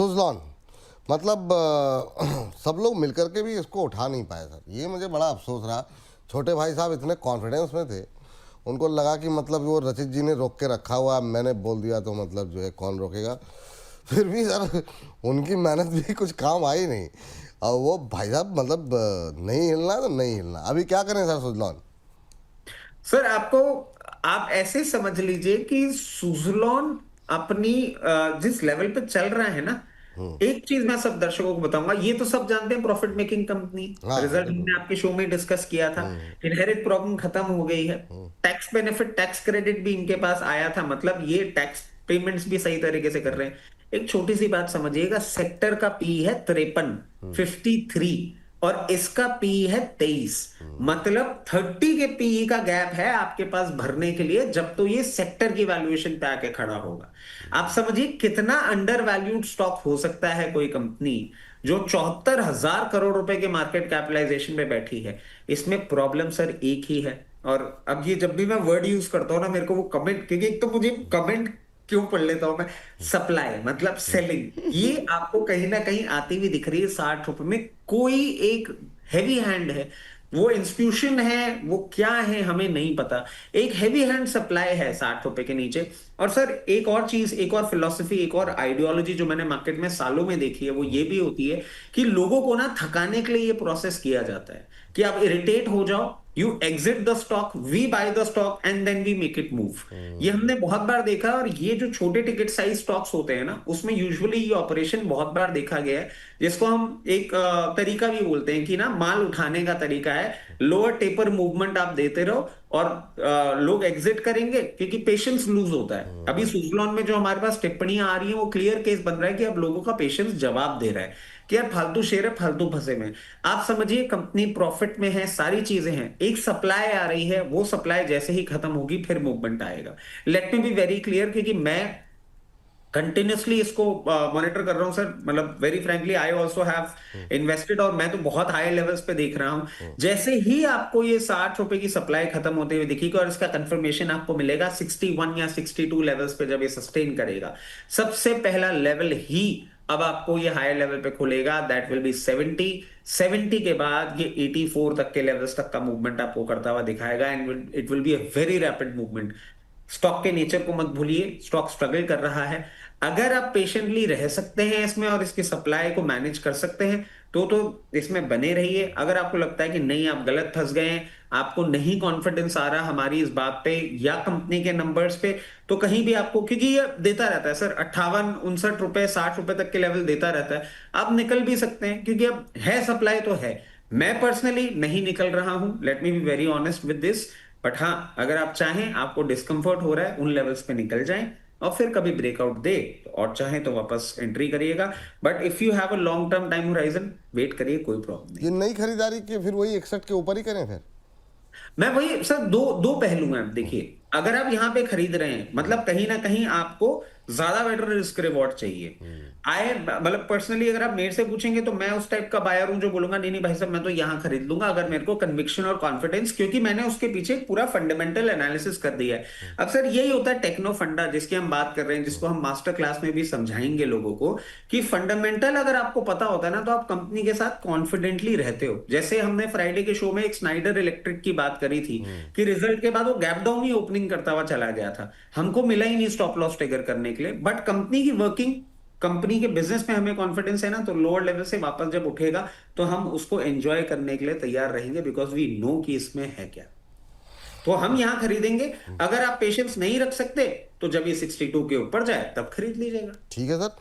सुज़लॉन मतलब सब लोग मिलकर के भी इसको उठा नहीं पाए सर, ये मुझे बड़ा अफसोस रहा। छोटे भाई साहब इतने कॉन्फिडेंस में थे, उनको लगा कि मतलब वो रचित जी ने रोक के रखा हुआ, मैंने बोल दिया तो मतलब जो है कौन रोकेगा। फिर भी सर उनकी मेहनत भी कुछ काम आई नहीं, और वो भाई साहब मतलब नहीं हिलना तो नहीं हिलना। अभी क्या करें सर सुज़लॉन? सर आपको आप ऐसे समझ लीजिए कि सुजलॉन अपनी जिस लेवल पे चल रहा है ना, एक चीज मैं सब दर्शकों को बताऊंगा, ये तो सब जानते हैं प्रॉफिट मेकिंग कंपनी। हाँ रिजल्ट बिल्कुल। हमने आपके शो में डिस्कस किया था। इनहेरिट प्रॉब्लम खत्म हो गई है। टैक्स बेनिफिट टैक्स क्रेडिट भी इनके पास आया था, मतलब ये टैक्स पेमेंट्स भी सही तरीके से कर रहे हैं। एक छोटी सी बात समझिएगा, सेक्टर का पी है 53, 53, और इसका पी है 23। मतलब 30 के पीई का गैप है आपके पास भरने के लिए, जब तो ये सेक्टर की वैल्यूएशन पे आके खड़ा होगा। आप समझिए कितना अंडर वैल्यूड स्टॉक हो सकता है कोई कंपनी जो 74,000 करोड़ रुपए के मार्केट कैपिटलाइजेशन में बैठी है। इसमें प्रॉब्लम सर एक ही है। और अब ये जब भी मैं वर्ड यूज करता हूं ना, मेरे को वो कमेंट, क्योंकि एक तो मुझे कमेंट क्यों पढ़ लेता हूं मैं, सप्लाई मतलब सेलिंग, ये आपको कहीं ना कहीं आती हुई दिख रही है 60 रुपए में। कोई एक हैवी हैंड है, वो इंस्टीट्यूशन है, वो क्या है हमें नहीं पता। एक हैवी हैंड सप्लाई है 60 रुपए के नीचे। और सर एक और चीज, एक और फिलॉसफी, एक और आइडियोलॉजी जो मैंने मार्केट में सालों में देखी है, वो ये भी होती है कि लोगों को ना थकाने के लिए ये प्रोसेस किया जाता है कि आप इरिटेट हो जाओ, you exit the stock, we buy the stock and then we make it move. ये हमने बहुत बार देखा है। और ये जो छोटे टिकट साइज स्टॉक्स होते हैं ना, उसमें यूजुअली ये ऑपरेशन बहुत बार देखा गया है, जिसको हम एक तरीका भी बोलते हैं कि ना माल उठाने का तरीका है। लोअर टेपर मूवमेंट आप देते रहो और लोग एग्जिट करेंगे, क्योंकि पेशेंस लूज होता है। अभी सुजलॉन में जो हमारे पास टिप्पणियां आ रही हैं, वो क्लियर केस बन रहा है कि अब लोगों का पेशेंस जवाब दे रहा है कि यार फालतू शेयर है, फालतू फंसे में। आप समझिए कंपनी प्रॉफिट में है, सारी चीजें हैं, एक सप्लाई आ रही है, वो सप्लाई जैसे ही खत्म होगी फिर मूवमेंट आएगा। Let me be very clear, क्योंकि मैं कंटिन्यूसली इसको मॉनिटर कर रहा हूं सर। मतलब very frankly I also have invested, और मैं तो बहुत हाई लेवल्स पे देख रहा हूं। जैसे ही आपको ये 60 रुपए की सप्लाई खत्म होते हुए दिखेगी, और इसका कंफर्मेशन आपको मिलेगा 61 या 62 लेवल्स पे, जब ये सस्टेन करेगा, सबसे पहला लेवल ही अब आपको ये हायर लेवल पे खुलेगा, दैट विल बी 70। 70 के बाद ये 84 तक के लेवल्स तक का मूवमेंट आपको करता हुआ दिखाएगा, and it will be a very rapid movement. Stock के नेचर को मत भूलिए, स्टॉक स्ट्रगल कर रहा है। अगर आप पेशेंटली रह सकते हैं इसमें और इसकी सप्लाई को मैनेज कर सकते हैं, तो इसमें बने रहिए। अगर आपको लगता है कि नहीं आप गलत फंस गए हैं, आपको नहीं कॉन्फिडेंस आ रहा हमारी इस बात पे या कंपनी के नंबर्स पे, तो कहीं भी आपको, क्योंकि ये देता रहता है सर 58, 59 रुपए, 60 रुपए तक के लेवल देता रहता है, आप निकल भी सकते हैं, क्योंकि अब है सप्लाई तो है। मैं पर्सनली नहीं निकल रहा हूं, let me be very honest with this. But हाँ, अगर आप चाहें, आपको डिस्कंफर्ट हो रहा है, उन लेवल्स पे निकल जाएं, और फिर कभी ब्रेकआउट दे और चाहें तो वापस एंट्री करिएगा। But if you have a long term time horizon, wait करिए, कोई प्रॉब्लम नहीं। ये नई खरीदारी के फिर वही 61 के ऊपर ही करें फिर? मैं वही सर, दो दो पहलू हैं। देखिए, अगर आप यहां पे खरीद रहे हैं, मतलब कहीं ना कहीं आपको ज्यादा बेटर रिस्क रिवॉर्ड चाहिए। आए मतलब पर्सनली अगर आप मेरे से पूछेंगे, तो मैं उस टाइप का बायर हूं जो बोलूंगा नहीं नहीं भाई साहब, मैं तो यहां खरीद लूंगा, अगर मेरे को कन्विक्शन और कॉन्फिडेंस, क्योंकि मैंने उसके पीछे एक पूरा फंडामेंटल एनालिसिस कर दिया है। अक्सर यही होता है टेक्नो फंडा, जिसकी हम बात कर रहे हैं, जिसको हम मास्टर क्लास में भी समझाएंगे लोगों को, कि फंडामेंटल अगर आपको पता होता है ना, तो आप कंपनी के साथ कॉन्फिडेंटली रहते हो। जैसे हमने फ्राइडे के शो में एक स्नाइडर इलेक्ट्रिक की बात करी थी, कि रिजल्ट के बाद वो गैप डाउन ही ओपनिंग करता हुआ चला गया था, हमको मिला ही नहीं स्टॉप लॉस ट्रिगर करने के लिए। बट कंपनी की वर्किंग, कंपनी के बिजनेस में हमें कॉन्फिडेंस है ना, तो लोअर लेवल से वापस जब उठेगा, तो हम उसको एंजॉय करने के लिए तैयार रहेंगे, बिकॉज वी नो कि इसमें है क्या। तो हम यहां खरीदेंगे। अगर आप पेशेंस नहीं रख सकते, तो जब ये 62 के ऊपर जाए तब खरीद लीजिएगा। ठीक है सर।